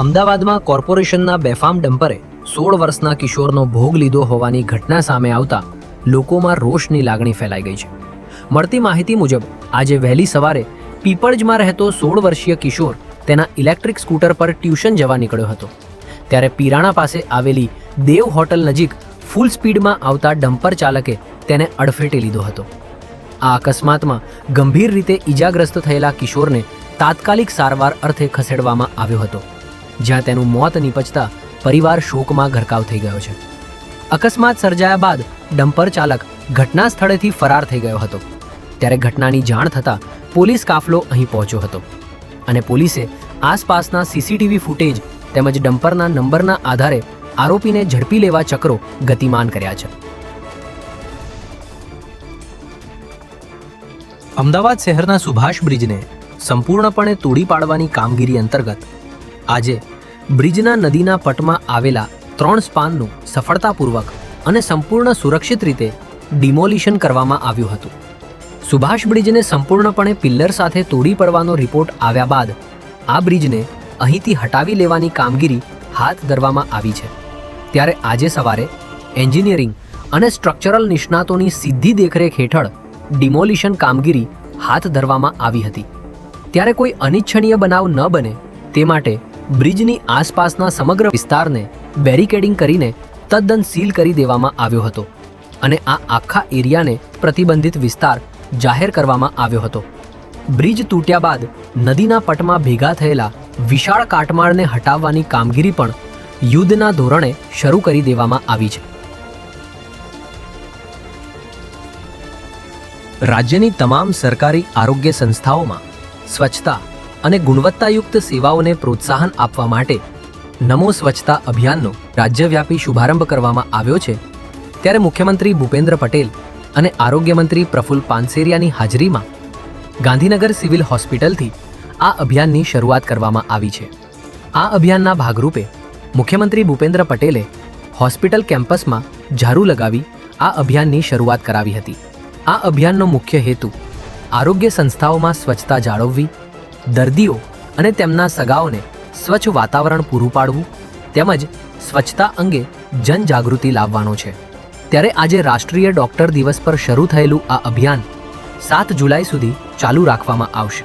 અમદાવાદમાં કોર્પોરેશનના બેફામ ડમ્પરે 16 વર્ષના કિશોરનો ભોગ લીધો હોવાની ઘટના સામે આવતા લોકોમાં રોષની લાગણી ફેલાઈ ગઈ છે. મળતી માહિતી મુજબ આજે વહેલી સવારે પીપળજમાં રહેતો 16 વર્ષીય કિશોર તેના ઇલેક્ટ્રિક સ્કૂટર પર ટ્યુશન જવા નીકળ્યો હતો. ત્યારે પીરાણા પાસે આવેલી દેવ હોટલ નજીક ફૂલ સ્પીડમાં આવતા ડમ્પર ચાલકે તેને અડફેટે લીધો હતો. આ અકસ્માતમાં ગંભીર રીતે ઈજાગ્રસ્ત થયેલા કિશોરને તાત્કાલિક સારવાર અર્થે ખસેડવામાં આવ્યો હતો, જ્યાં તેનું મોત નીપજતા પરિવાર શોકમાં ગરકાવ થઈ ગયો છે. અકસ્માત સર્જાયા બાદ ડમ્પર ચાલક ઘટના સ્થળેથી ફરાર થઈ ગયો હતો. ત્યારે ઘટનાની જાણ થતાં પોલીસ કાફલો અહીં પહોંચ્યો હતો અને પોલીસે આસપાસના સીસીટીવી ફૂટેજ તેમજ ડમ્પરના નંબરના આધારે આરોપીને ઝડપી લેવા ચક્રો ગતિમાન કર્યા છે. અમદાવાદ શહેરના સુભાષ બ્રિજને સંપૂર્ણપણે તોડી પાડવાની કામગીરી અંતર્ગત આજે બ્રિજના નદીના પટમાં આવેલા 3 સ્પાનનું સફળતાપૂર્વક અને સંપૂર્ણ સુરક્ષિત રીતે ડિમોલિશન કરવામાં આવ્યું હતું. સુભાષ બ્રિજને સંપૂર્ણપણે પિલ્લર સાથે તોડી પડવાનો રિપોર્ટ આવ્યા બાદ આ બ્રિજને અહીંથી હટાવી લેવાની કામગીરી હાથ ધરવામાં આવી છે. ત્યારે આજે સવારે એન્જિનિયરિંગ અને સ્ટ્રક્ચરલ નિષ્ણાતોની સીધી દેખરેખ હેઠળ ડિમોલિશન કામગીરી હાથ ધરવામાં આવી હતી. ત્યારે કોઈ અનિચ્છનીય બનાવ ન બને તે માટે બ્રિજની આસપાસના સમગ્ર વિસ્તારને બેરિકેડિંગ કરીને તદ્દન સીલ કરી દેવામાં આવ્યો હતો અને આ આખા એરિયાને પ્રતિબંધિત વિસ્તાર જાહેર કરવામાં આવ્યો હતો. બ્રિજ તૂટ્યા બાદ નદીના પટમાં ભેગા થયેલા વિશાળ કાટમાળને હટાવવાની કામગીરી પણ યુદ્ધના ધોરણે શરૂ કરી દેવામાં આવી છે. રાજ્યની તમામ સરકારી આરોગ્ય સંસ્થાઓમાં સ્વચ્છતા અને ગુણવત્તાયુક્ત સેવાઓને પ્રોત્સાહન આપવા માટે નમો સ્વચ્છતા અભિયાનનો રાજ્યવ્યાપી શુભારંભ કરવામાં આવ્યો છે. ત્યારે મુખ્યમંત્રી ભૂપેન્દ્ર પટેલ અને આરોગ્ય મંત્રી પ્રફુલ્લ પાનસેરિયાની હાજરીમાં ગાંધીનગર સિવિલ હોસ્પિટલથી આ અભિયાનની શરૂઆત કરવામાં આવી છે. આ અભિયાનના ભાગરૂપે મુખ્યમંત્રી ભૂપેન્દ્ર પટેલે હોસ્પિટલ કેમ્પસમાં ઝાડુ લગાવી આ અભિયાનની શરૂઆત કરાવી હતી. આ અભિયાનનો મુખ્ય હેતુ આરોગ્ય સંસ્થાઓમાં સ્વચ્છતા જાળવવી, દર્દીઓ અને તેમના સગાઓને સ્વચ્છ વાતાવરણ પૂરું પાડવું તેમજ સ્વચ્છતા અંગે જનજાગૃતિ લાવવાનો છે. ત્યારે આજે રાષ્ટ્રીય ડોક્ટર દિવસ પર શરૂ થયેલું આ અભિયાન 7 જુલાઈ સુધી ચાલુ રાખવામાં આવશે.